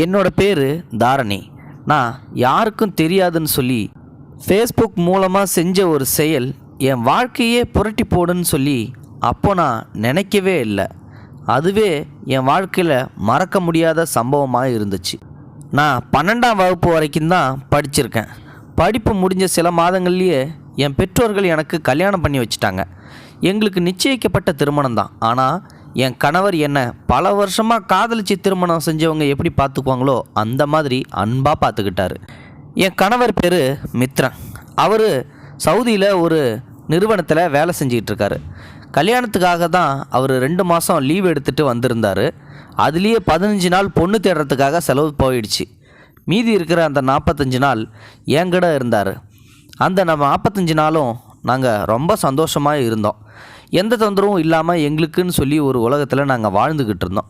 என்னோட பேர் தாரணி. நான் யாருக்கும் தெரியாதுன்னு சொல்லி ஃபேஸ்புக் மூலமாக செஞ்ச ஒரு செயல் என் வாழ்க்கையே புரட்டி போடுன்னு சொல்லி அப்போ நான் நினைக்கவே இல்லை. அதுவே என் வாழ்க்கையில் மறக்க முடியாத சம்பவமாக இருந்துச்சு. நான் 12ஆம் வகுப்பு வரைக்கும் தான் படிச்சிருக்கேன். படிப்பு முடிஞ்ச சில மாதங்கள்லேயே என் பெற்றோர்கள் எனக்கு கல்யாணம் பண்ணி வச்சுட்டாங்க. எங்களுக்கு நிச்சயிக்கப்பட்ட திருமணம் தான். ஆனால் என் கணவர் என்னை பல வருஷமாக காதலிச்சு திருமணம் செஞ்சவங்க எப்படி பார்த்துக்குவாங்களோ அந்த மாதிரி அன்பாக பார்த்துக்கிட்டாரு. என் கணவர் பேர் மித்ரன். அவர் சவுதியில் ஒரு நிறுவனத்தில் வேலை செஞ்சிகிட்ருக்காரு. கல்யாணத்துக்காக தான் அவர் 2 மாதம் லீவ் எடுத்துகிட்டு வந்திருந்தார். அதுலேயே 15 நாள் பொண்ணு தேடுறதுக்காக செலவு போயிடுச்சு. மீதி இருக்கிற அந்த 45 நாள் என்கிட்ட இருந்தார். அந்த 45 நாளும் நாங்கள் ரொம்ப சந்தோஷமாக இருந்தோம். எந்த தொந்தரவும் இல்லாமல் எங்களுக்குன்னு சொல்லி ஒரு உலகத்தில் நாங்கள் வாழ்ந்துக்கிட்டு இருந்தோம்.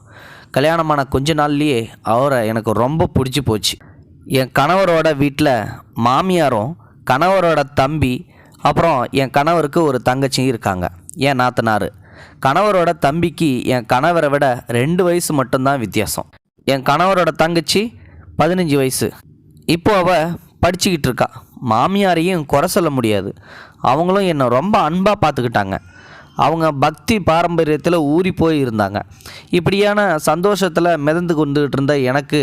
கல்யாணமான கொஞ்ச நாள்லேயே அவரை எனக்கு ரொம்ப பிடிச்சி போச்சு. என் கணவரோட வீட்டில் மாமியாரும் கணவரோட தம்பி அப்புறம் என் கணவருக்கு ஒரு தங்கச்சியும் இருக்காங்க, என் நாத்தனார். கணவரோட தம்பிக்கு என் கணவரை விட 2 வயசு மட்டும்தான் வித்தியாசம். என் கணவரோட தங்கச்சி 15 வயசு. இப்போது அவள் படிச்சுக்கிட்டு இருக்கா. மாமியாரையும் குறை சொல்ல முடியாது. அவங்களும் என்னை ரொம்ப அன்பாக பார்த்துக்கிட்டாங்க. அவங்க பக்தி பாரம்பரியத்தில் ஊறி போய் இருந்தாங்க. இப்படியான சந்தோஷத்தில் மிதந்து கொண்டுகிட்டு இருந்த எனக்கு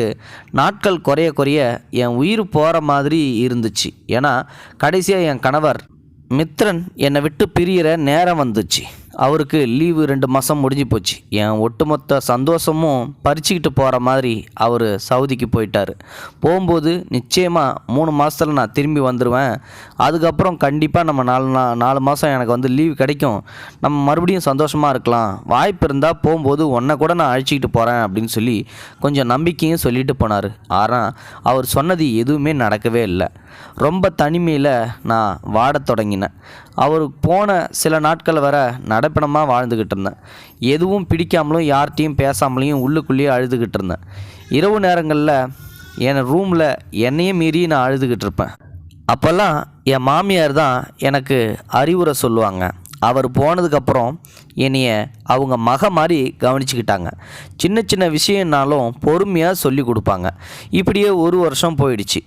நாட்கள் குறைய குறைய என் உயிர் போகிற மாதிரி இருந்துச்சு. ஏன்னா கடைசியாக என் கணவர் மித்ரன் என்னை விட்டு பிரிகிற நேரம் வந்துச்சு. அவருக்கு லீவு 2 மாதம் முடிஞ்சு போச்சு. என் ஒட்டுமொத்த சந்தோஷமும் பறிச்சுக்கிட்டு போகிற மாதிரி அவர் சவுதிக்கு போயிட்டார். போகும்போது நிச்சயமாக 3 மாதத்தில் நான் திரும்பி வந்துடுவேன். அதுக்கப்புறம் கண்டிப்பாக நம்ம 4 மாதம் எனக்கு வந்து லீவ் கிடைக்கும். நம்ம மறுபடியும் சந்தோஷமாக இருக்கலாம். வாய்ப்பு இருந்தால் போகும்போது உன்னை கூட நான் அழைச்சிக்கிட்டு போகிறேன் அப்படின்னு சொல்லி கொஞ்சம் நம்பிக்கையும் சொல்லிட்டு போனார். ஆனால் அவர் சொன்னது எதுவுமே நடக்கவே இல்லை. ரொம்ப தனிமையில் நான் வாடத் தொடங்கினேன். அவர் போன சில நாட்கள் வர நடப்பிடமாக வாழ்ந்துக்கிட்டு இருந்தேன். எதுவும் பிடிக்காமலும் யார்கிட்டையும் பேசாமலையும் உள்ளுக்குள்ளேயே அழுதுகிட்டு இருந்தேன். இரவு நேரங்களில் என் ரூமில் என்னையே மீறி நான் அழுதுகிட்டு இருப்பேன். அப்போல்லாம் என் மாமியார் தான் எனக்கு அறிவுரை சொல்லுவாங்க. அவர் போனதுக்கப்புறம் என்னைய அவங்க மக மாதிரி கவனிச்சுக்கிட்டாங்க. சின்ன சின்ன விஷயம்னாலும் பொறுமையாக சொல்லி கொடுப்பாங்க. இப்படியே 1 வருஷம் போயிடுச்சு.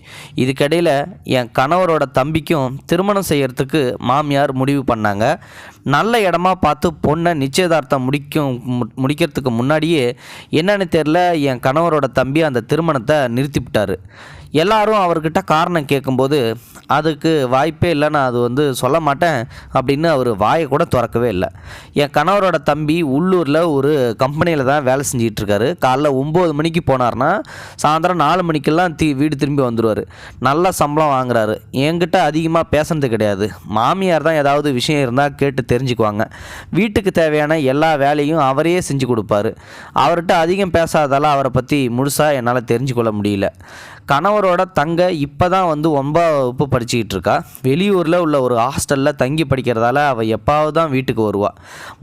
இதுக்கிடையில் என் கணவரோட தம்பிக்கும் திருமணம் செய்கிறதுக்கு மாமியார் முடிவு பண்ணாங்க. நல்ல இடமா பார்த்து பொண்ணை நிச்சயதார்த்தம் முடிக்கிறதுக்கு முன்னாடியே என்னன்னு தெரில என் கணவரோட தம்பி அந்த திருமணத்தை நிறுத்திவிட்டார். எல்லாரும் அவர்கிட்ட காரணம் கேட்கும்போது அதுக்கு வாய்ப்பே இல்லை, நான் அது வந்து சொல்ல மாட்டேன் அப்படின்னு அவர் வாயை கூட திறக்கவே இல்லை. என் கணவரோட தம்பி உள்ளூரில் ஒரு கம்பெனியில் தான் வேலை செஞ்சிகிட்ருக்காரு. காலைல 9 மணிக்கு போனார்னா சாயந்தரம் 4 மணிக்கெல்லாம் வீடு திரும்பி வந்துடுவார். நல்ல சம்பளம் வாங்குறாரு. என்கிட்ட அதிகமாக பேசுறது கிடையாது. மாமியார் தான் ஏதாவது விஷயம் இருந்தால் கேட்டு தெரிஞ்சுக்குவாங்க. வீட்டுக்கு தேவையான எல்லா வேலையும் அவரையே செஞ்சு கொடுப்பாரு. அவர்கிட்ட அதிகம் பேசாதால அவரை பற்றி முழுசாக என்னால் தெரிஞ்சுக்கொள்ள முடியல. கணவரோட தங்க இப்போ தான் வந்து 9ஆம் வகுப்பு படிச்சுக்கிட்டு இருக்கா. வெளியூரில் உள்ள ஒரு ஹாஸ்டலில் தங்கி படிக்கிறதால அவள் எப்பாவது தான் வீட்டுக்கு வருவாள்.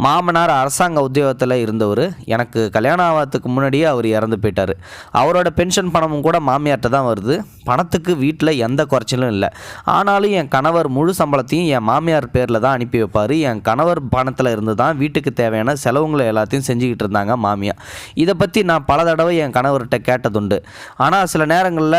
மாமனார் அரசாங்க உத்தியோகத்தில் இருந்தவர். எனக்கு கல்யாணம் ஆகிறதுக்கு முன்னாடியே அவர் இறந்து போயிட்டார். அவரோட பென்ஷன் பணமும் கூட மாமியார்கிட்ட தான் வருது. பணத்துக்கு வீட்டில் எந்த குறைச்சலும் இல்லை. ஆனாலும் என் கணவர் முழு சம்பளத்தையும் என் மாமியார் பேரில் தான் அனுப்பி வைப்பார். என் கணவர் பணத்தில் இருந்து தான் வீட்டுக்கு தேவையான செலவுங்களை எல்லாத்தையும் செஞ்சுக்கிட்டு இருந்தாங்க மாமியார். இதை பற்றி நான் பல தடவை என் கணவர்கிட்ட கேட்டதுண்டு. ஆனால் சில நேரங்களில்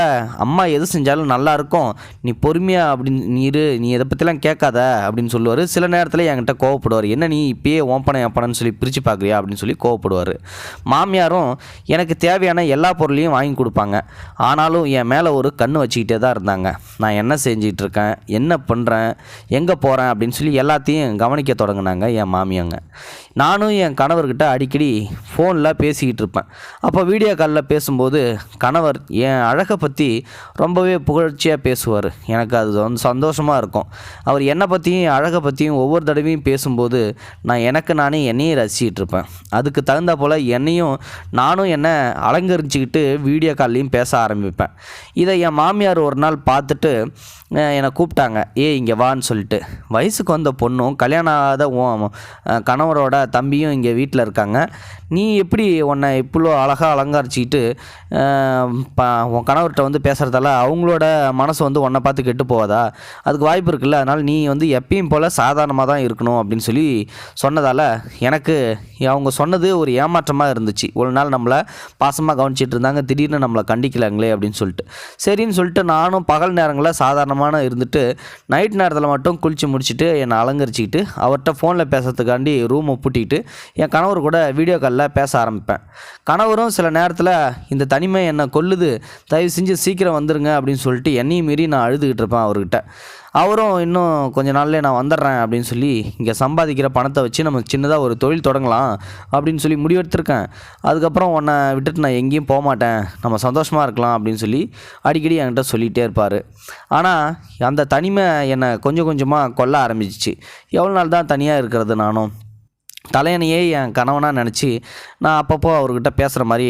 அம்மா எது செஞ்சாலும் நல்லா இருக்கும், நீ பொறுமையா அப்படின்னு நீ இதை பற்றிலாம் கேட்காத அப்படின்னு சொல்லுவார். சில நேரத்தில் என்கிட்ட கோவப்படுவார். என்ன நீ இப்பயே ஓப்பனன்னு சொல்லி பிரித்து பார்க்குறியா அப்படின்னு சொல்லி கோவப்படுவார். மாமியாரும் எனக்கு தேவையான எல்லா பொருளையும் வாங்கி கொடுப்பாங்க. ஆனாலும் என் மேலே ஒரு கண்ணு வச்சுக்கிட்டே தான் இருந்தாங்க. நான் என்ன செஞ்சிகிட்டு இருக்கேன், என்ன பண்ணுறேன், எங்கே போகிறேன் அப்படின்னு சொல்லி எல்லாத்தையும் கவனிக்க தொடங்கினாங்க என் மாமியாங்க. நானும் என் கணவர்கிட்ட அடிக்கடி ஃபோனில் பேசிக்கிட்டு இருப்பேன். அப்போ வீடியோ காலில் பேசும்போது கணவர் என் அழகை பற்றி ரொம்பவே புகழ்ச்சியாக பேசுவார். எனக்கு அது வந்து சந்தோஷமாக இருக்கும். அவர் என்னை பற்றியும் அழகை பற்றியும் ஒவ்வொரு தடவையும் பேசும்போது நான் நானே என்னையும் ரசிச்சிட்டு இருப்பேன். அதுக்கு தகுந்த போல் நானும் என்னை அலங்கரிச்சுக்கிட்டு வீடியோ கால்லையும் பேச ஆரம்பிப்பேன். இதை என் மாமியார் ஒரு நாள் பார்த்துட்டு என்னை கூப்பிட்டாங்க. இங்கே வான்னு சொல்லிட்டு. வயசுக்கு வந்த பொண்ணும் கல்யாணம் ஆகாத கணவரோட தம்பியும் இங்கே வீட்டில் இருக்காங்க. நீ எப்படி உன்னை இவ்வளோ அழகாக அலங்கரிச்சிக்கிட்டு உன் கணவர்கிட்ட வந்து பேசுகிறதால அவங்களோட மனசு வந்து உன்னை பார்த்து கெட்டு போவாதா? அதுக்கு வாய்ப்பு இருக்குல்ல. அதனால் நீ வந்து எப்பயும் போல் சாதாரணமாக தான் இருக்கணும் அப்படின்னு சொல்லி சொன்னதால் எனக்கு அவங்க சொன்னது ஒரு ஏமாற்றமாக இருந்துச்சு. ஒரு நாள் நம்மளை பாசமாக கவனிச்சிட்டு இருந்தாங்க, திடீர்னு நம்மளை கண்டிக்கலாங்களே அப்படின்னு சொல்லிட்டு, சரின்னு சொல்லிட்டு நானும் பகல் நேரங்களில் சாதாரணமான இருந்துட்டு நைட் நேரத்தில் மட்டும் குளித்து முடிச்சுட்டு என்னை அலங்கரிச்சிக்கிட்டு அவர்கிட்ட ஃபோனில் பேசுறதுக்காண்டி ரூமை பூட்டிக்கிட்டு என் கணவர் கூட வீடியோ காலில் பேச ஆரம்பிப்பேன். கணவரும் சில நேரத்தில் இந்த தனிமை என்னை கொல்லுது, தயவு செஞ்சு சீக்கிரம் வந்துடுங்க அப்படின்னு சொல்லிட்டு என்னையும் மீறி நான் அழுதுகிட்டு இருப்பேன் அவர்கிட்ட. அவரும் இன்னும் கொஞ்ச நாள்லேயே நான் வந்துடுறேன் அப்படின்னு சொல்லி இங்கே சம்பாதிக்கிற பணத்தை வச்சு நம்ம சின்னதாக ஒரு தொழில் தொடங்கலாம் அப்படின்னு சொல்லி முடிவெடுத்திருக்கேன். அதுக்கப்புறம் உன்னை விட்டுட்டு நான் எங்கேயும் போக மாட்டேன், நம்ம சந்தோஷமாக இருக்கலாம் அப்படின்னு சொல்லி அடிக்கடி என்கிட்ட சொல்லிகிட்டே இருப்பார். ஆனால் அந்த தனிமை என்னை கொஞ்சம் கொஞ்சமாக கொல்ல ஆரம்பிச்சிச்சு. எவ்வளோ நாள் தான் தனியாக இருக்கிறது? நானும் தலையணையே என் கணவனாக நினச்சி நான் அப்பப்போ அவர்கிட்ட பேசுகிற மாதிரி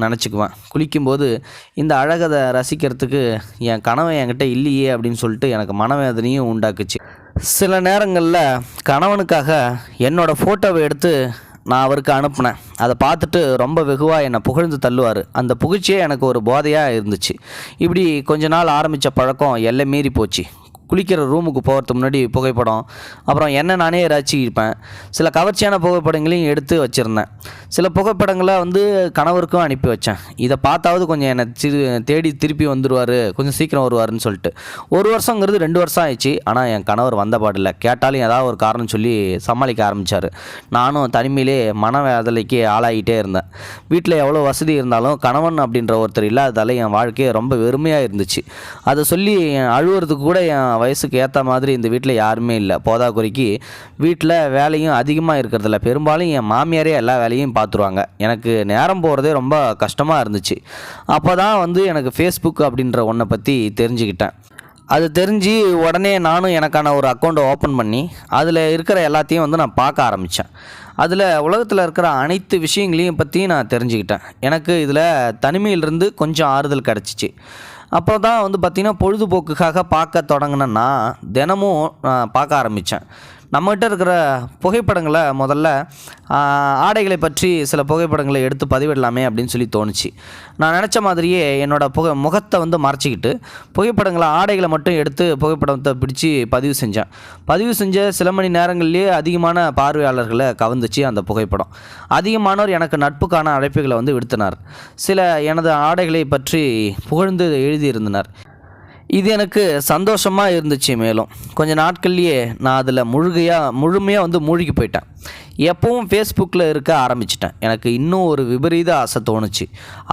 நினச்சிக்குவேன். குளிக்கும்போது இந்த அழகதை ரசிக்கிறதுக்கு என் கணவன் என்கிட்ட இல்லையே அப்படின்னு சொல்லிட்டு எனக்கு மனவேதனையும் உண்டாக்குச்சு. சில நேரங்களில் கணவனுக்காக என்னோடய ஃபோட்டோவை எடுத்து நான் அவருக்கு அனுப்புனேன். அதை பார்த்துட்டு ரொம்ப வெகுவாக என்னை புகழ்ந்து தள்ளுவார். அந்த புகழ்ச்சியே எனக்கு ஒரு போதையாக இருந்துச்சு. இப்படி கொஞ்ச நாள் ஆரம்பித்த பழக்கம் எல்லை மீறி போச்சு. குளிக்கிற ரூமுக்கு போகிறதுக்கு முன்னாடி புகைப்படம், அப்புறம் என்ன நானே ரசிப்பேன். சில கவர்ச்சியான புகைப்படங்களையும் எடுத்து வச்சுருந்தேன். சில புகைப்படங்களை வந்து கணவருக்கும் அனுப்பி வச்சேன். இதை பார்த்தாவது கொஞ்சம் என்னை தேடி திருப்பி வந்துடுவார், கொஞ்சம் சீக்கிரம் வருவார்னு சொல்லிட்டு. 1 வருஷங்கிறது 2 வருஷம் ஆயிடுச்சு. ஆனால் என் கணவர் வந்த பாடில்லை. கேட்டாலும் ஏதாவது ஒரு காரணம் சொல்லி சமாளிக்க ஆரம்பித்தார். நானும் தனிமையிலே மனவேதனைக்கு ஆளாகிட்டே இருந்தேன். வீட்டில் எவ்வளோ வசதி இருந்தாலும் கணவன் அப்படின்ற ஒருத்தர் இல்லாததால் என் வாழ்க்கையை ரொம்ப வெறுமையாக இருந்துச்சு. அதை சொல்லி அழுவுறதுக்கு கூட என் வயசுக்கு ஏற்ற மாதிரி இந்த வீட்டில் யாருமே இல்லை. போதாக்குறைக்கு வீட்டில் வேலையும் அதிகமாக இருக்கிறதில்ல. பெரும்பாலும் என் மாமியாரே எல்லா வேலையும் பார்த்துருவாங்க. எனக்கு நேரம் போகிறதே ரொம்ப கஷ்டமாக இருந்துச்சு. அப்போ தான் வந்து எனக்கு ஃபேஸ்புக் அப்படின்ற ஒன்றை பற்றி தெரிஞ்சுக்கிட்டேன். அது தெரிஞ்சு உடனே நானும் எனக்கான ஒரு அக்கௌண்ட்டை ஓப்பன் பண்ணி அதில் இருக்கிற எல்லாத்தையும் வந்து நான் பார்க்க ஆரம்பித்தேன். அதில் உலகத்தில் இருக்கிற அனைத்து விஷயங்களையும் பற்றி நான் தெரிஞ்சுக்கிட்டேன். எனக்கு இதில் தனிமையிலிருந்து கொஞ்சம் ஆறுதல் கிடச்சிச்சு. அப்போ தான் வந்து பார்த்திங்கன்னா பொழுதுபோக்குக்காக பார்க்க தொடங்கினேன்னா தினமும் பார்க்க ஆரம்பித்தேன். நம்மகிட்ட இருக்கிற புகைப்படங்களை முதல்ல ஆடைகளை பற்றி சில புகைப்படங்களை எடுத்து பதிவிடலாமே அப்படின்னு சொல்லி தோணுச்சு. நான் நினச்ச மாதிரியே என்னோடய முகத்தை வந்து மறைச்சிக்கிட்டு புகைப்படங்களை ஆடைகளை மட்டும் எடுத்து புகைப்படத்தை பிடிச்சி பதிவு செஞ்ச சில மணி நேரங்கள்லேயே அதிகமான பார்வையாளர்களை கவர்ந்துச்சு அந்த புகைப்படம். அதிகமானோர் எனக்கு நட்புக்கான அழைப்புகளை வந்து விடுத்தினார். சில எனது ஆடைகளை பற்றி புகழ்ந்து எழுதியிருந்தனர். இது எனக்கு சந்தோஷமாக இருந்துச்சு. மேலும் கொஞ்ச நாட்கள்லேயே நான் அதில் முழுமையாக வந்து மூழ்கி போயிட்டேன். எப்பவும் ஃபேஸ்புக்கில் இருக்க ஆரம்பிச்சிட்டேன். எனக்கு இன்னும் ஒரு விபரீத ஆசை தோணுச்சு.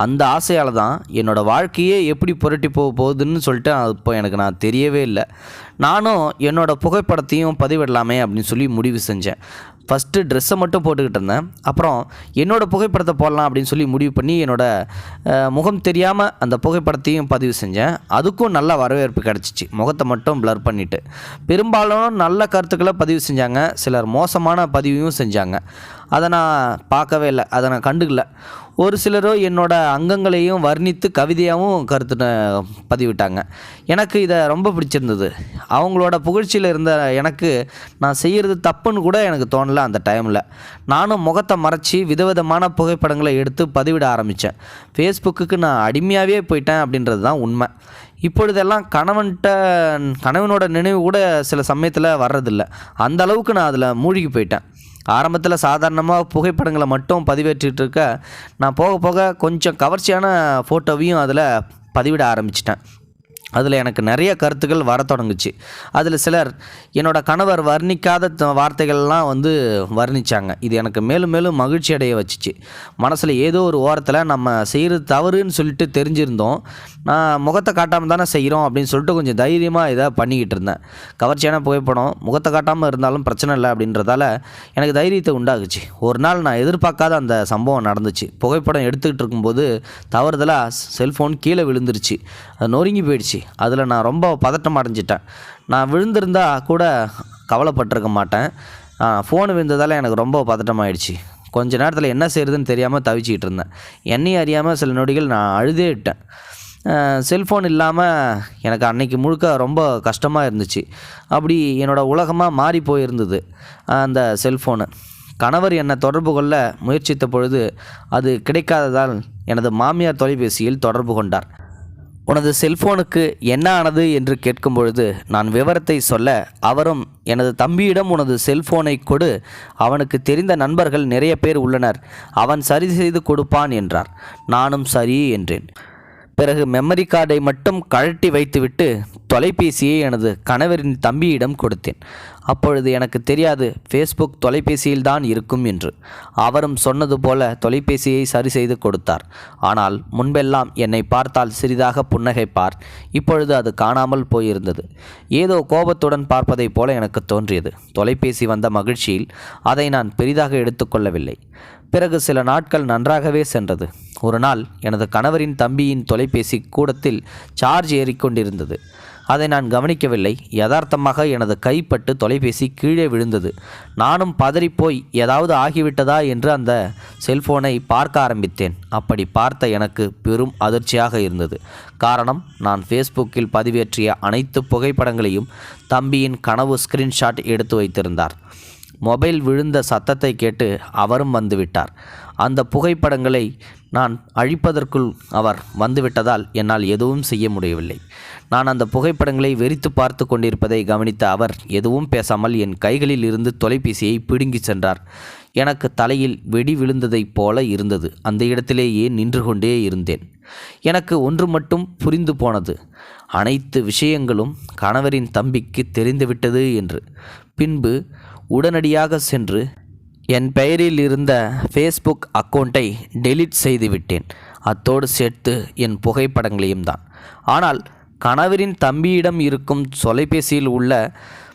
அந்த ஆசையால் தான் என்னோடய வாழ்க்கையே எப்படி புரட்டி போகுதுன்னு சொல்லிட்டு இப்போ எனக்கு நான் தெரியவே இல்லை. நானும் என்னோடய புகைப்படத்தையும் பதிவிடலாமே அப்படின்னு சொல்லி முடிவு செஞ்சேன். ஃபஸ்ட்டு ட்ரெஸ்ஸை மட்டும் போட்டுக்கிட்டு இருந்தேன். அப்புறம் என்னோடய புகைப்படத்தை போடலாம் அப்படின்னு சொல்லி முடிவு பண்ணி என்னோடய முகம் தெரியாமல் அந்த புகைப்படத்தையும் பதிவு செஞ்சேன். அதுக்கும் நல்ல வரவேற்பு கிடச்சிச்சு. முகத்தை மட்டும் ப்ளர் பண்ணிவிட்டு பெரும்பாலும் நல்ல கருத்துக்களை பதிவு செஞ்சாங்க. சிலர் மோசமான பதிவையும் செஞ்சாங்க. அதை நான் பார்க்கவே இல்லை, அதை நான் கண்டுக்கல. ஒரு சிலரோ என்னோடய அங்கங்களையும் வர்ணித்து கவிதையாகவும் பதிவிட்டாங்க. எனக்கு இதை ரொம்ப பிடிச்சிருந்தது. அவங்களோட புகழ்ச்சியில் இருந்த எனக்கு நான் செய்கிறது தப்புன்னு கூட எனக்கு தோணலை அந்த டைமில். நானும் முகத்தை மறைச்சி விதவிதமான புகைப்படங்களை எடுத்து பதிவிட ஆரம்பித்தேன். ஃபேஸ்புக்கு நான் அடிமையாகவே போயிட்டேன் அப்படின்றது தான் உண்மை. இப்பொழுதெல்லாம் கணவனோட நினைவு கூட சில சமயத்தில் வர்றதில்லை. அந்த அளவுக்கு நான் அதில் மூழ்கி போயிட்டேன். ஆரம்பத்தில் சாதாரணமாக புகைப்படங்களை மட்டும் பதிவேற்றிட்டு இருக்க நான் போக போக கொஞ்சம் கவர்ச்சியான ஃபோட்டோவையும் அதில் பதிவிட ஆரம்பிச்சிட்டேன். அதில் எனக்கு நிறைய கருத்துக்கள் வர தொடங்குச்சு. அதில் சிலர் என்னோடய கணவர் வர்ணிக்காத வார்த்தைகள்லாம் வந்து வர்ணித்தாங்க. இது எனக்கு மேலும் மேலும் மகிழ்ச்சி அடைய வச்சிச்சு. மனசில் ஏதோ ஒரு ஓரத்தில் நம்ம செய்கிறது தவறுன்னு சொல்லிட்டு தெரிஞ்சிருந்தோம். நான் முகத்தை காட்டாமல் தானே செய்கிறோம் அப்படின்னு சொல்லிட்டு கொஞ்சம் தைரியமாக இதை பண்ணிக்கிட்டு இருந்தேன். கவர்ச்சியான புகைப்படம் முகத்தை காட்டாமல் இருந்தாலும் பிரச்சனை இல்லை அப்படின்றதால எனக்கு தைரியத்தை உண்டாகுச்சு. ஒரு நாள் நான் எதிர்பார்க்காத அந்த சம்பவம் நடந்துச்சு. புகைப்படம் எடுத்துக்கிட்டு இருக்கும்போது தவறுதலாக செல்ஃபோன் கீழே விழுந்துருச்சு. அது நொறுங்கி போயிடுச்சு. அதில் நான் ரொம்ப பதட்டம் அடைஞ்சிட்டேன். நான் விழுந்திருந்தா கூட கவலைப்பட்டிருக்க மாட்டேன். ஃபோன் விழுந்ததால் எனக்கு ரொம்ப பதட்டமாயிடுச்சு. கொஞ்ச நேரத்தில் என்ன செய்கிறதுன்னு தெரியாமல் தவிச்சிக்கிட்டு இருந்தேன். என்னையும் அறியாமல் சில நொடிகள் நான் அழுதே விட்டேன். செல்ஃபோன் இல்லாமல் எனக்கு அன்னைக்கு முழுக்க ரொம்ப கஷ்டமாக இருந்துச்சு. அப்படி என்னோடய உலகமாக மாறி போயிருந்தது அந்த செல்ஃபோனு. கணவர் என்னை தொடர்பு கொள்ள முயற்சித்த பொழுது அது கிடைக்காததால் எனது மாமியார் தொலைபேசியில் தொடர்பு கொண்டார். உனது செல்போனுக்கு என்ன ஆனது என்று கேட்கும் பொழுது நான் விவரத்தை சொல்ல, அவரும் எனது தம்பியிடம் உனது செல்போனை கொடு, அவனுக்கு தெரிந்த நண்பர்கள் நிறைய பேர் உள்ளனர், அவன் சரி செய்து கொடுப்பான் என்றார். நானும் சரி என்றேன். பிறகு மெமரி கார்டை மட்டும் கழட்டி வைத்துவிட்டு தொலைபேசியை எனது கணவரின் தம்பியிடம் கொடுத்தேன். அப்பொழுது எனக்கு தெரியாது ஃபேஸ்புக் தொலைபேசியில்தான் இருக்கும் என்று. அவரும் சொன்னது போல தொலைபேசியை சரி செய்து கொடுத்தார். ஆனால் முன்பெல்லாம் என்னை பார்த்தால் சிறிதாக புன்னகைப்பார். இப்பொழுது அது காணாமல் போயிருந்தது. ஏதோ கோபத்துடன் பார்ப்பதைப் போல எனக்கு தோன்றியது. தொலைபேசி வந்த மகிழ்ச்சியில் அதை நான் பெரிதாக எடுத்துக்கொள்ளவில்லை. பிறகு சில நாட்கள் நன்றாகவே சென்றது. ஒரு நாள் எனது கணவரின் தம்பியின் தொலைபேசி கூடத்தில் சார்ஜ் ஏறிக்கொண்டிருந்தது. அதை நான் கவனிக்கவில்லை. யதார்த்தமாக எனது கைப்பட்டு தொலைபேசி கீழே விழுந்தது. நானும் பதறிப்போய் ஏதாவது ஆகிவிட்டதா என்று அந்த செல்போனை பார்க்க ஆரம்பித்தேன். அப்படி பார்த்த எனக்கு பெரும் அதிர்ச்சியாக இருந்தது. காரணம், நான் ஃபேஸ்புக்கில் பதிவேற்றிய அனைத்து புகைப்படங்களையும் தம்பியின் கனவு ஸ்கிரீன்ஷாட் எடுத்து வைத்திருந்தார். மொபைல் விழுந்த சத்தத்தை கேட்டு அவரும் வந்துவிட்டார். அந்த புகைப்படங்களை நான் அழிப்பதற்குள் அவர் வந்துவிட்டதால் என்னால் எதுவும் செய்ய முடியவில்லை. நான் அந்த புகைப்படங்களை வெறித்து பார்த்து கொண்டிருப்பதை கவனித்த அவர் எதுவும் பேசாமல் என் கைகளில் இருந்து தொலைபேசியை பிடுங்கி சென்றார். எனக்கு தலையில் வெடி விழுந்ததைப் போல இருந்தது. அந்த இடத்திலேயே நின்று கொண்டே இருந்தேன். எனக்கு ஒன்று மட்டும் புரிந்து போனது. அனைத்து விஷயங்களும் கணவரின் தம்பிக்கு தெரிந்துவிட்டது என்று. பின்பு உடனடியாக சென்று என் பெயரில் இருந்த ஃபேஸ்புக் அக்கௌண்ட்டை டெலீட் செய்துவிட்டேன். அத்தோடு சேர்த்து என் புகைப்படங்களையும் தான். ஆனால் கணவரின் தம்பியிடம் இருக்கும் தொலைபேசியில் உள்ள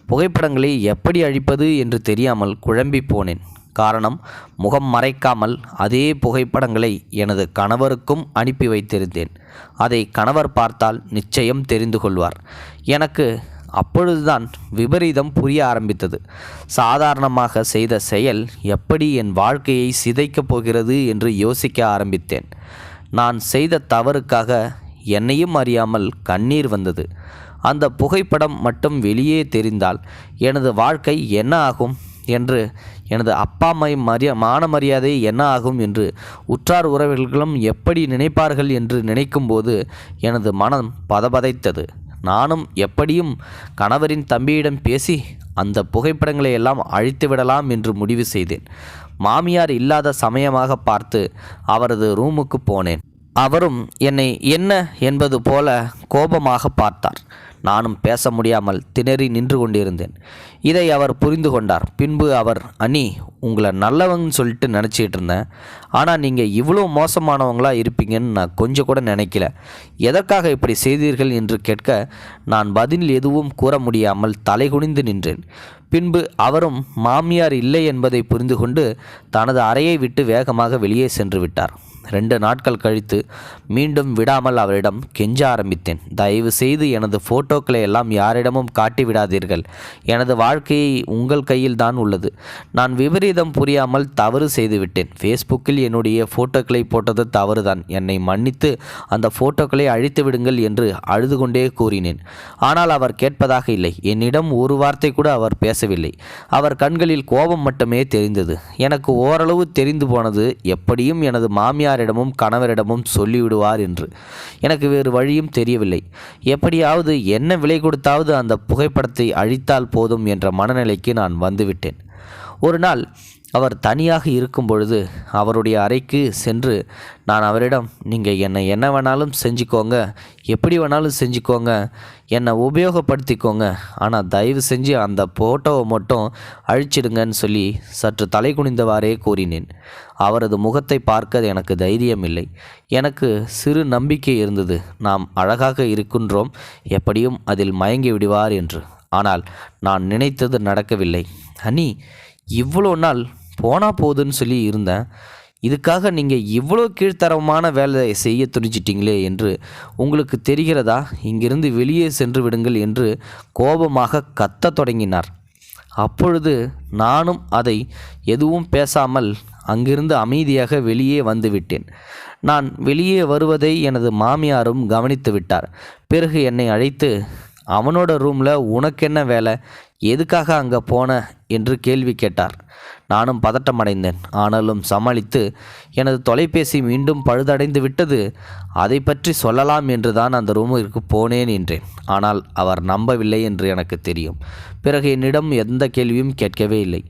புகைப்படங்களை எப்படி அழிப்பது என்று தெரியாமல் குழம்பி போனேன். காரணம், முகம் மறைக்காமல் அதே புகைப்படங்களை எனது கணவருக்கும் அனுப்பி வைத்திருந்தேன். அதை கணவர் பார்த்தால் நிச்சயம் தெரிந்து கொள்வார். எனக்கு அப்பொழுதுதான் விபரீதம் புரிய ஆரம்பித்தது. சாதாரணமாக செய்த செயல் எப்படி என் வாழ்க்கையை சிதைக்கப் போகிறது என்று யோசிக்க ஆரம்பித்தேன். நான் செய்த தவறுக்காக என்னையும் அறியாமல் கண்ணீர் வந்தது. அந்த புகைப்படம் மட்டும் வெளியே தெரிந்தால் எனது வாழ்க்கை என்ன ஆகும் என்று, எனது அப்பா அம்மா மான மரியாதை என்ன ஆகும் என்று, உற்றார் உறவினர்களும் எப்படி நினைப்பார்கள் என்று நினைக்கும்போது எனது மனம் பதபதைத்தது. நானும் எப்படியும் கணவரின் தம்பியிடம் பேசி அந்த புகைப்படங்களை எல்லாம் அழித்து விடலாம் என்று முடிவு செய்தேன். மாமியார் இல்லாத சமயமாக பார்த்து அவரது ரூமுக்கு போனேன். அவரும் என்னை என்ன என்பது போல கோபமாக பார்த்தார். நானும் பேச முடியாமல் திணறி நின்று கொண்டிருந்தேன். இதை அவர் புரிந்து கொண்டார். பின்பு அவர், அண்ணி, உங்களை நல்லவங்கன்னு சொல்லிட்டு நினச்சிட்டு இருந்தேன். ஆனால் நீங்கள் இவ்வளோ மோசமானவங்களாக இருப்பீங்கன்னு நான் கொஞ்சம் கூட நினைக்கல. எதற்காக இப்படி செய்தீர்கள் என்று கேட்க நான் பதில் எதுவும் கூற முடியாமல் தலைகுனிந்து நின்றேன். பின்பு அவரும் மாமியார் இல்லை என்பதை புரிந்து கொண்டு தனது அறையை விட்டு வேகமாக வெளியே சென்று விட்டார். 2 நாட்கள் கழித்து மீண்டும் விடாமல் அவரிடம் கெஞ்ச ஆரம்பித்தேன். தயவு செய்து எனது ஃபோட்டோக்களை எல்லாம் யாரிடமும் காட்டிவிடாதீர்கள். எனது வாழ்க்கையை உங்கள் கையில் தான் உள்ளது. நான் விபரீதம் புரியாமல் தவறு செய்துவிட்டேன். ஃபேஸ்புக்கில் என்னுடைய ஃபோட்டோக்களை போட்டது தவறுதான். என்னை மன்னித்து அந்த ஃபோட்டோக்களை அழித்து விடுங்கள் என்று அழுது கொண்டே கூறினேன். ஆனால் அவர் கேட்பதாக இல்லை. என்னிடம் ஒரு வார்த்தை கூட அவர் பேசவில்லை. அவர் கண்களில் கோபம் மட்டுமே தெரிந்தது. எனக்கு ஓரளவு தெரிந்து போனது, எப்படியும் எனது மாமியாரிடமும் கணவரிடமும் சொல்லிவிடுவார் என்று. எனக்கு வேறு வழியும் தெரியவில்லை. எப்படியாவது என்ன விலை கொடுத்தாவது அந்த புகைப்படத்தை அழித்தால் போதும் என்ற மனநிலைக்கு நான் வந்துவிட்டேன். ஒரு நாள் அவர் தனியாக இருக்கும் பொழுது அவருடைய அறைக்கு சென்று நான் அவரிடம், நீங்கள் என்னை என்ன வேணாலும் செஞ்சுக்கோங்க, எப்படி வேணாலும் செஞ்சுக்கோங்க, என்னை உபயோகப்படுத்திக்கோங்க, ஆனால் தயவு செஞ்சு அந்த ஃபோட்டோவை மட்டும் அழிச்சிடுங்கன்னு சொல்லி சற்று தலை குனிந்தவாறே கூறினேன். அவரது முகத்தை பார்க்க எனக்கு தைரியம் இல்லை. எனக்கு சிறு நம்பிக்கை இருந்தது, நாம் அழகாக இருக்கின்றோம், எப்படியும் அதில் மயங்கி விடுவார் என்று. ஆனால் நான் நினைத்தது நடக்கவில்லை. அண்ணி, இவ்வளோ நாள் போனா போகுதுன்னு சொல்லி இருந்தேன், இதுக்காக நீங்கள் இவ்வளோ கீழ்த்தரமான வேலை செய்ய துணிச்சிட்டிங்களே என்று உங்களுக்கு தெரிகிறதா? இங்கிருந்து வெளியே சென்று விடுங்கள் என்று கோபமாக கத்தத் தொடங்கினார். அப்பொழுது நானும் அதை எதுவும் பேசாமல் அங்கிருந்து அமைதியாக வெளியே வந்துவிட்டேன். நான் வெளியே வருவதை எனது மாமியாரும் கவனித்து விட்டார். பிறகு என்னை அழைத்து, அவனோட ரூமில் உனக்கென்ன வேலை? எதுக்காக அங்கே போன என்று கேள்வி கேட்டார். நானும் பதட்டமடைந்தேன். ஆனாலும் சமாளித்து, எனது தொலைபேசி மீண்டும் பழுதடைந்து விட்டது, அதை பற்றி சொல்லலாம் என்று தான் அந்த ரூமிற்கு போனேன் என்றேன். ஆனால் அவர் நம்பவில்லை என்று எனக்கு தெரியும். பிறகு என்னிடம் எந்த கேள்வியும் கேட்கவே இல்லை.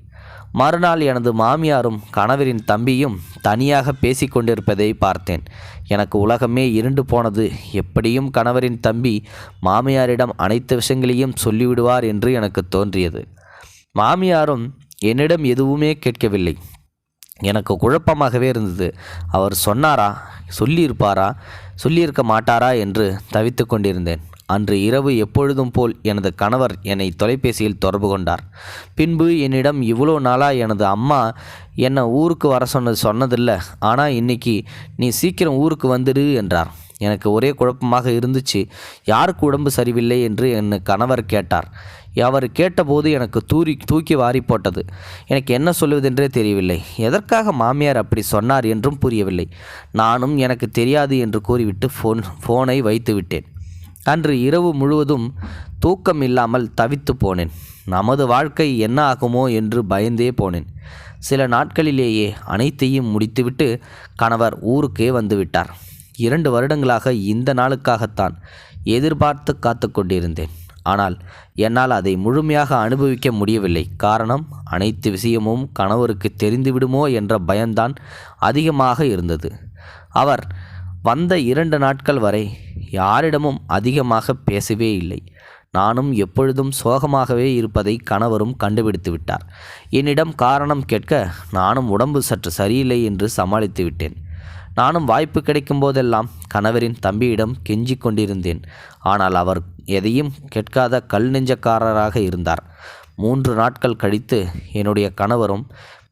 மறுநாள் எனது மாமியாரும் கணவரின் தம்பியும் தனியாக பேசிக்கொண்டிருப்பதை பார்த்தேன். எனக்கு உலகமே இருண்டு போனது. எப்படியும் கணவரின் தம்பி மாமியாரிடம் அனைத்து விஷயங்களையும் சொல்லிவிடுவார் என்று எனக்கு தோன்றியது. மாமியாரும் என்னிடம் எதுவுமே கேட்கவில்லை. எனக்கு குழப்பமாகவே இருந்தது. அவர் சொன்னாரா, சொல்லியிருக்க மாட்டாரா என்று தவித்து கொண்டிருந்தேன். அன்று இரவு எப்பொழுதும் போல் எனது கணவர் என்னை தொலைபேசியில் தொடர்பு கொண்டார். பின்பு என்னிடம், இவ்வளோ நாளாக எனது அம்மா என்னை ஊருக்கு வர சொன்னதில்லை, ஆனால் இன்னைக்கு நீ சீக்கிரம் ஊருக்கு வந்துடு என்றார். எனக்கு ஒரே குழப்பமாக இருந்துச்சு. யாருக்கு உடம்பு சரியில்லை என்று என் கணவர் கேட்டார். அவர் கேட்டபோது எனக்கு தூக்கி வாரி போட்டது. எனக்கு என்ன சொல்வதென்றே தெரியவில்லை. எதற்காக மாமியார் அப்படி சொன்னார் என்றும் புரியவில்லை. நானும் எனக்கு தெரியாது என்று கூறிவிட்டு ஃபோனை வைத்து விட்டேன். அன்று இரவு முழுவதும் தூக்கம் இல்லாமல் தவித்து போனேன். நமது வாழ்க்கை என்ன ஆகுமோ என்று பயந்தே போனேன். சில நாட்களிலேயே அனைத்தையும் முடித்துவிட்டு கணவர் ஊருக்கே வந்துவிட்டார். 2 வருடங்களாக இந்த நாளுக்காகத்தான் எதிர்பார்த்து காத்து கொண்டிருந்தேன். ஆனால் என்னால் அதை முழுமையாக அனுபவிக்க முடியவில்லை. காரணம், அனைத்து விஷயமும் கணவருக்கு தெரிந்துவிடுமோ என்ற பயம்தான் அதிகமாக இருந்தது. அவர் வந்த 2 நாட்கள் வரை யாரிடமும் அதிகமாக பேசவே இல்லை. நானும் எப்பொழுதும் சோகமாகவே இருப்பதை கணவரும் கண்டுபிடித்து விட்டார். என்னிடம் காரணம் கேட்க நானும் உடம்பு சற்று சரியில்லை என்று சமாளித்து விட்டேன். நானும் வாய்ப்பு கிடைக்கும் போதெல்லாம் கணவரின் தம்பியிடம் கெஞ்சிக் கொண்டிருந்தேன். ஆனால் அவர் எதையும் கேட்காத கல் நெஞ்சக்காரராக இருந்தார். 3 நாட்கள் கழித்து என்னுடைய கணவரும்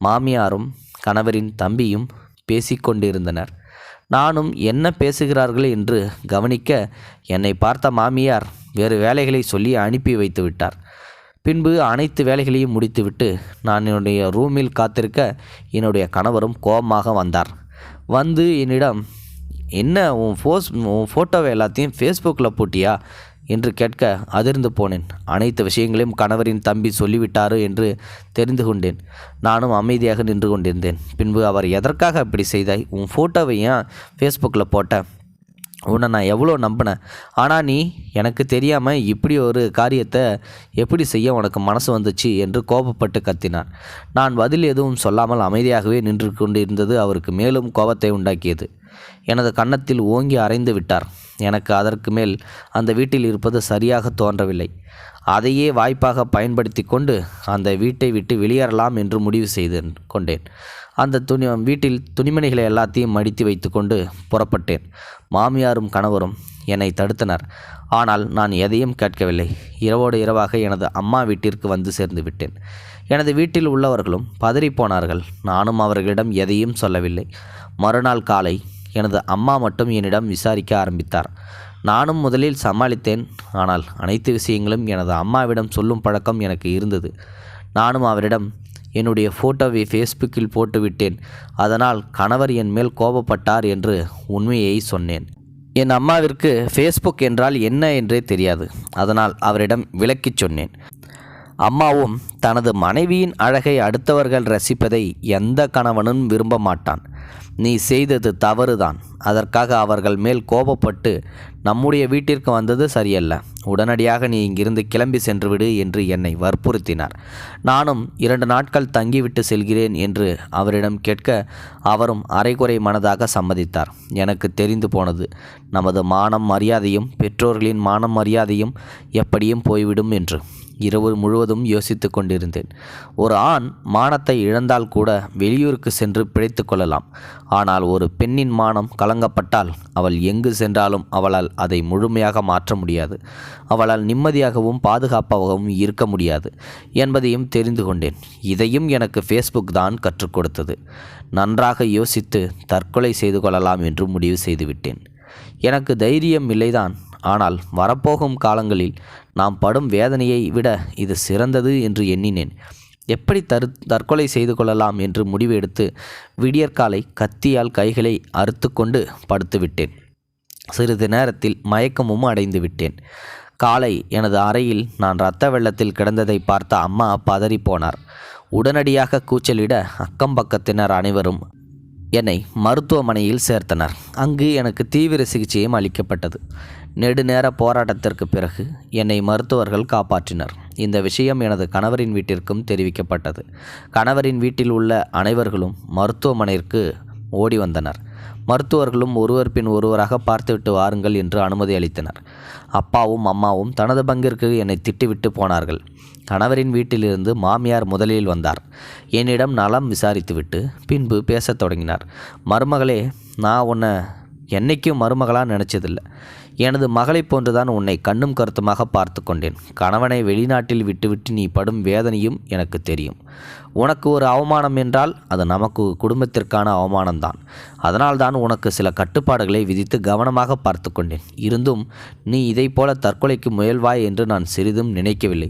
மாமியாரும் கணவரின் தம்பியும் பேசிக்கொண்டிருந்தனர். நானும் என்ன பேசுகிறார்கள் என்று கவனிக்க என்னை பார்த்த மாமியார் வேறு வேலைகளை சொல்லி அனுப்பி வைத்து விட்டார். பின்பு அனைத்து வேலைகளையும் முடித்துவிட்டு நான் என்னுடைய ரூமில் காத்திருக்க என்னுடைய கணவரும் கோபமாக வந்தார். வந்து என்னிடம், என்ன உன் ஃபோட்டோவை எல்லாத்தையும் ஃபேஸ்புக்கில் போட்டியா என்று கேட்க அதிர்ந்து போனேன். அனைத்து விஷயங்களையும் கணவரின் தம்பி சொல்லிவிட்டாரு என்று தெரிந்து கொண்டேன். நானும் அமைதியாக நின்று கொண்டிருந்தேன். பின்பு அவர், எதற்காக அப்படி செய்தாய்? உன் ஃபோட்டோவை ஏன் ஃபேஸ்புக்கில் போட்ட? உன்னை நான் எவ்வளோ நம்பினேன், ஆனால் நீ எனக்கு தெரியாமல் இப்படி ஒரு காரியத்தை எப்படி செய்ய உனக்கு மனசு வந்துச்சு என்று கோபப்பட்டு கத்தினார். நான் பதில் எதுவும் சொல்லாமல் அமைதியாகவே நின்று கொண்டிருந்தது அவருக்கு மேலும் கோபத்தை உண்டாக்கியது. எனது கன்னத்தில் ஓங்கி அறைந்து விட்டார். எனக்கு அதற்கு மேல் அந்த வீட்டில் இருப்பது சரியாக தோன்றவில்லை. அதையே வாய்ப்பாக பயன்படுத்தி கொண்டு அந்த வீட்டை விட்டு வெளியேறலாம் என்று முடிவு செய்து கொண்டேன். அந்த வீட்டில் துணிமணிகளை எல்லாத்தையும் மடித்து வைத்து கொண்டு புறப்பட்டேன். மாமியாரும் கணவரும் என்னை தடுத்தனர். ஆனால் நான் எதையும் கேட்கவில்லை. இரவோடு இரவாக எனது அம்மா வீட்டிற்கு வந்து சேர்ந்து விட்டேன். எனது வீட்டில் உள்ளவர்களும் பதறிப்போனார்கள். நானும் அவர்களிடம் எதையும் சொல்லவில்லை. மறுநாள் காலை எனது அம்மா மட்டும் என்னிடம் விசாரிக்க ஆரம்பித்தார். நானும் முதலில் சமாளித்தேன். ஆனால் அனைத்து விஷயங்களும் எனது அம்மாவிடம் சொல்லும் பழக்கம் எனக்கு இருந்தது. நானும் அவரிடம் என்னுடைய ஃபோட்டோவை ஃபேஸ்புக்கில் போட்டுவிட்டேன், அதனால் கணவர் என் மேல் கோபப்பட்டார் என்று உண்மையை சொன்னேன். என் அம்மாவிற்கு ஃபேஸ்புக் என்றால் என்ன என்றே தெரியாது. அதனால் அவரிடம் விளக்கிச் சொன்னேன். அம்மாவும் தனது மனைவியின் அழகை அடுத்தவர்கள் ரசிப்பதை எந்த கணவனும் விரும்ப மாட்டான். நீ செய்தது தவறுதான். அதற்காக அவர்கள் மேல் கோபப்பட்டு நம்முடைய வீட்டிற்கு வந்தது சரியல்ல. உடனடியாக நீ இங்கிருந்து கிளம்பி சென்றுவிடு என்று என்னை வற்புறுத்தினார். நானும் 2 நாட்கள் தங்கிவிட்டு செல்கிறேன் என்று அவரிடம் கேட்க அவரும் அரைகுறை மனதாக சம்மதித்தார். எனக்கு தெரிந்து போனது, நமது மானம் மரியாதையும் பெற்றோர்களின் மானம் மரியாதையும் எப்படியும் போய்விடும் என்று. இரவு முழுவதும் யோசித்து கொண்டிருந்தேன். ஒரு ஆண் மானத்தை இழந்தால் கூட வெளியூருக்கு சென்று பிழைத்து கொள்ளலாம். ஆனால் ஒரு பெண்ணின் மானம் கலங்கப்பட்டால் அவள் எங்கு சென்றாலும் அவளால் அதை முழுமையாக மாற்ற முடியாது. அவளால் நிம்மதியாகவும் பாதுகாப்பாகவும் இருக்க முடியாது என்பதையும் தெரிந்து கொண்டேன். இதையும் எனக்கு ஃபேஸ்புக் தான் கற்றுக் கொடுத்தது. நன்றாக யோசித்து தற்கொலை செய்து கொள்ளலாம் என்று முடிவு செய்துவிட்டேன். எனக்கு தைரியம் இல்லைதான். ஆனால் வரப்போகும் காலங்களில் நாம் படும் வேதனையை விட இது சிறந்தது என்று எண்ணினேன். எப்படி தற்கொலை செய்து கொள்ளலாம் என்று முடிவு எடுத்து விடியற்காலை கத்தியால் கைகளை அறுத்து கொண்டு படுத்துவிட்டேன். சிறிது நேரத்தில் மயக்கமும் அடைந்து விட்டேன். காலை எனது அறையில் நான் இரத்த வெள்ளத்தில் கிடந்ததை பார்த்த அம்மா பதறிப்போனார். உடனடியாக கூச்சலிட அக்கம் பக்கத்தினர் அனைவரும் என்னை மருத்துவமனையில் சேர்த்தனர். அங்கு எனக்கு தீவிர சிகிச்சையும் அளிக்கப்பட்டது. நெடுநேர போராட்டத்திற்கு பிறகு என்னை மருத்துவர்கள் காப்பாற்றினர். இந்த விஷயம் எனது கணவரின் வீட்டிற்கும் தெரிவிக்கப்பட்டது. கணவரின் வீட்டில் உள்ள அனைவர்களும் மருத்துவமனைக்கு ஓடி வந்தனர். மருத்துவர்களும் ஒருவர் பின் ஒருவராக பார்த்துவிட்டு வாருங்கள் என்று அனுமதி அளித்தனர். அப்பாவும் அம்மாவும் தனது பங்கிற்கு என்னை திட்டிவிட்டு போனார்கள். கணவரின் வீட்டிலிருந்து மாமியார் முதலில் வந்தார். என்னிடம் நலம் விசாரித்துவிட்டு பின்பு பேசத் தொடங்கினார். மருமகளே, நான் உன்னை என்னைக்கும் மருமகளாக நினச்சதில்லை. எனது மகளை போன்றுதான் உன்னை கண்ணும் கருத்துமாக பார்த்து கொண்டேன். கணவனை வெளிநாட்டில் விட்டுவிட்டு நீ படும் வேதனையும் எனக்கு தெரியும். உனக்கு ஒரு அவமானம் என்றால் அது நமக்கு குடும்பத்திற்கான அவமானம்தான். அதனால்தான் உனக்கு சில கட்டுப்பாடுகளை விதித்து கவனமாக பார்த்து கொண்டேன். இருந்தும் நீ இதைப்போல தற்கொலைக்கு முயல்வாய் என்று நான் சிறிதும் நினைக்கவில்லை.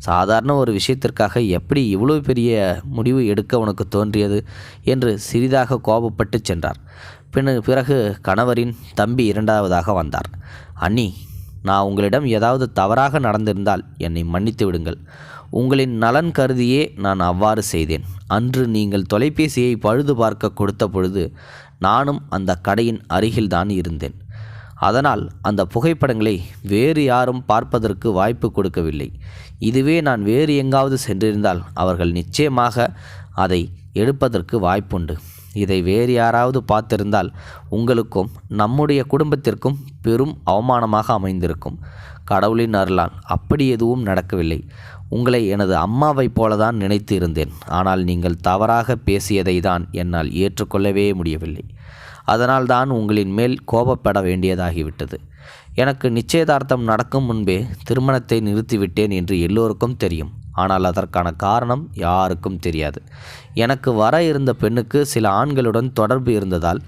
சாதாரண ஒரு விஷயத்திற்காக எப்படி இவ்வளவு பெரிய முடிவு எடுக்க உனக்கு தோன்றியது என்று சிறிதாக கோபப்பட்டு சென்றார். பிறகு கணவரின் தம்பி இரண்டாவதாக வந்தார். அண்ணி, நான் உங்களிடம் ஏதாவது தவறாக நடந்திருந்தால் என்னை மன்னித்து விடுங்கள். உங்களின் நலன் கருதியே நான் அவ்வாறு செய்தேன். அன்று நீங்கள் தொலைபேசியை பழுது பார்க்க கொடுத்த பொழுது நானும் அந்த கடையின் அருகில்தான் இருந்தேன். அதனால் அந்த புகைப்படங்களை வேறு யாரும் பார்ப்பதற்கு வாய்ப்பு கொடுக்கவில்லை. இதுவே நான் வேறு எங்காவது சென்றிருந்தால் அவர்கள் நிச்சயமாக அதை எடுப்பதற்கு வாய்ப்புண்டு. இதை வேறு யாராவது பார்த்திருந்தால் உங்களுக்கும் நம்முடைய குடும்பத்திற்கும் பெரும் அவமானமாக அமைந்திருக்கும். கடவுளின் அருளால் அப்படி எதுவும் நடக்கவில்லை. உங்களை எனது அம்மாவைப் போலதான் நினைத்து இருந்தேன். ஆனால் நீங்கள் தவறாக பேசியதை தான் என்னால் ஏற்றுக்கொள்ளவே முடியவில்லை. அதனால்தான் உங்களின் மேல் கோபப்பட வேண்டியதாகிவிட்டது. எனக்கு நிச்சயதார்த்தம் நடக்கும் முன்பே திருமணத்தை நிறுத்திவிட்டேன் என்று எல்லோருக்கும் தெரியும். ஆனால் அதற்கான காரணம் யாருக்கும் தெரியாது. எனக்கு வர இருந்த பெண்ணுக்கு சில ஆண்களுடன் தொடர்பு இருந்ததால்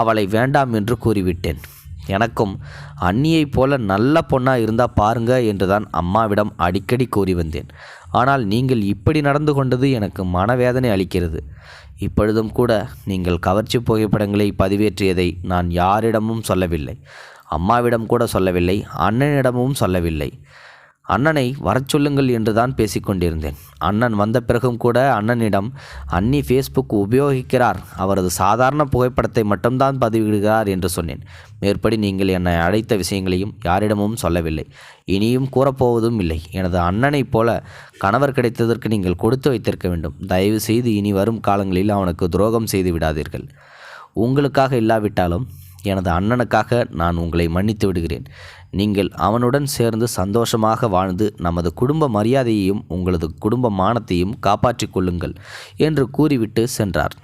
அவளை வேண்டாம் என்று கூறிவிட்டேன். எனக்கும் அண்ணியைப் போல நல்ல பொண்ணாக இருந்தால் பாருங்க என்றுதான் அம்மாவிடம் அடிக்கடி கூறி வந்தேன். ஆனால் நீங்கள் இப்படி நடந்து கொண்டது எனக்கு மனவேதனை அளிக்கிறது. இப்பொழுதும் கூட நீங்கள் கவர்ச்சி புகைப்படங்களை பதிவேற்றியதை நான் யாரிடமும் சொல்லவில்லை. அம்மாவிடம் கூட சொல்லவில்லை. அண்ணனிடமும் சொல்லவில்லை. அண்ணனை வரச் சொல்லுங்கள் என்று தான் பேசிக்கொண்டிருந்தேன். அண்ணன் வந்த பிறகும் கூட அண்ணனிடம் அண்ணி ஃபேஸ்புக் உபயோகிக்கிறார், அவரது சாதாரண புகைப்படத்தை மட்டும்தான் பதிவிடுகிறார் என்று சொன்னேன். மேற்படி நீங்கள் என்னை அழைத்த விஷயங்களையும் யாரிடமும் சொல்லவில்லை. இனியும் கூறப்போவதும் இல்லை. எனது அண்ணனைப் போல கணவர் கிடைத்ததற்கு நீங்கள் கொடுத்து வைத்திருக்க வேண்டும். தயவு செய்து இனி வரும் காலங்களில் அவனுக்கு துரோகம் செய்து விடாதீர்கள். உங்களுக்காக இல்லாவிட்டாலும் எனது அண்ணனுக்காக நான் உங்களை மன்னித்து விடுகிறேன். நீங்கள் அவனுடன் சேர்ந்து சந்தோஷமாக வாழ்ந்து நமது குடும்ப மரியாதையையும் உங்களது குடும்ப மானத்தையும் காப்பாற்றிக் கொள்ளுங்கள் என்று கூறிவிட்டு சென்றார்.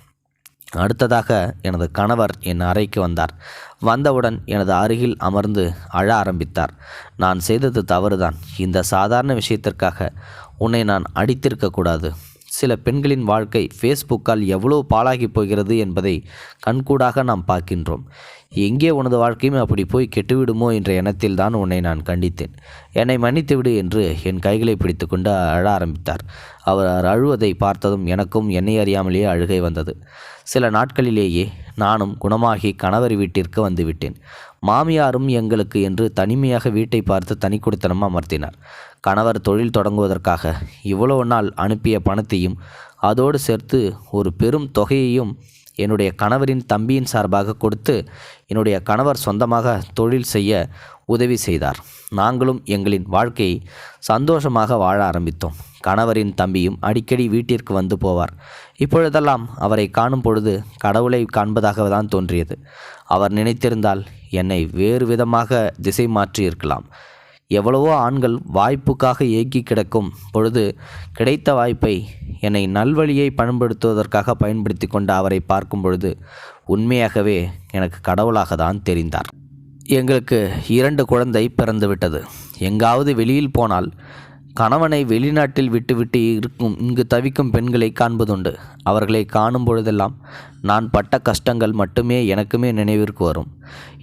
அடுத்ததாக எனது கணவர் என் அறைக்கு வந்தார். வந்தவுடன் எனது அருகில் அமர்ந்து அழ ஆரம்பித்தார். நான் செய்தது தவறுதான். இந்த சாதாரண விஷயத்திற்காக உன்னை நான் அடித்திருக்கக்கூடாது. சில பெண்களின் வாழ்க்கை ஃபேஸ்புக்கால் எவ்வளோ பாழாகி போகிறது என்பதை கண்கூடாக நாம் பார்க்கின்றோம். எங்கே உனது வாழ்க்கையும் அப்படி போய் கெட்டுவிடுமோ என்ற எண்ணத்தில் தான் உன்னை நான் கண்டித்தேன். என்னை மன்னித்துவிடு என்று என் கைகளை பிடித்து கொண்டு அழ ஆரம்பித்தார். அவர் அழுவதை பார்த்ததும் எனக்கும் என்னை அறியாமலேயே அழுகை வந்தது. சில நாட்களிலேயே நானும் குணமாகி கணவர் வீட்டிற்கு வந்துவிட்டேன். மாமியாரும் எங்களுக்கு என்று தனிமையாக வீட்டை பார்த்து தனி குடித்தனம் அமர்த்தினார். கணவர் தொழில் தொடங்குவதற்காக இவ்வளவு நாள் அனுப்பிய பணத்தையும் அதோடு சேர்த்து ஒரு பெரும் தொகையையும் என்னுடைய கணவரின் தம்பியின் சார்பாக கொடுத்து என்னுடைய கணவர் சொந்தமாக தொழில் செய்ய உதவி செய்தார். நாங்களும் எங்களின் வாழ்க்கையை சந்தோஷமாக வாழ ஆரம்பித்தோம். கணவரின் தம்பியும் அடிக்கடி வீட்டிற்கு வந்து போவார். இப்பொழுதெல்லாம் அவரை காணும் பொழுது கடவுளை காண்பதாக தான் தோன்றியது. அவர் நினைத்திருந்தால் என்னை வேறு விதமாக திசை மாற்றி இருக்கலாம். எவ்வளவோ ஆண்கள் வாய்ப்புக்காக ஏங்கி கிடக்கும் பொழுது கிடைத்த வாய்ப்பை என்னை நல்வழியை பயன்படுத்துவதற்காக பயன்படுத்தி கொண்ட அவரை பார்க்கும் பொழுது உண்மையாகவே எனக்கு கடவுளாக தான் தெரிந்தார். எங்களுக்கு 2 குழந்தை பிறந்துவிட்டது. எங்காவது வெளியில் போனால் கணவனை வெளிநாட்டில் விட்டுவிட்டு இங்கு தவிக்கும் பெண்களை காண்பதுண்டு. அவர்களை காணும் பொழுதெல்லாம் நான் பட்ட கஷ்டங்கள் மட்டுமே எனக்குமே நினைவிற்கு வரும்.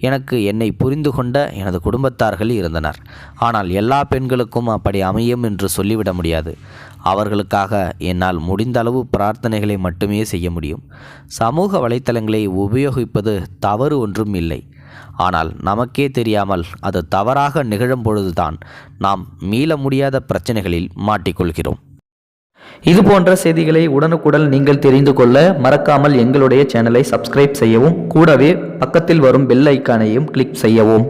எனக்கு என்னை புரிந்து கொண்ட எனது குடும்பத்தார்கள் இருந்தனர். ஆனால் எல்லா பெண்களுக்கும் அப்படி அமையும் என்று சொல்லிவிட முடியாது. அவர்களுக்காக என்னால் முடிந்த அளவு பிரார்த்தனைகளை மட்டுமே செய்ய முடியும். சமூக வலைத்தளங்களை உபயோகிப்பது தவறு ஒன்றும் இல்லை. ஆனால் நமக்கே தெரியாமல் அது தவறாக நிகழும் பொழுதுதான் நாம் மீள முடியாத பிரச்சனைகளில் மாட்டிக்கொள்கிறோம். இது போன்ற செய்திகளை உடனுக்குடன் நீங்கள் தெரிந்து கொள்ள மறக்காமல் எங்களுடைய சேனலை சப்ஸ்கிரைப் செய்யவும், கூடவே பக்கத்தில் வரும் பெல் ஐக்கானையும் கிளிக் செய்யவும்.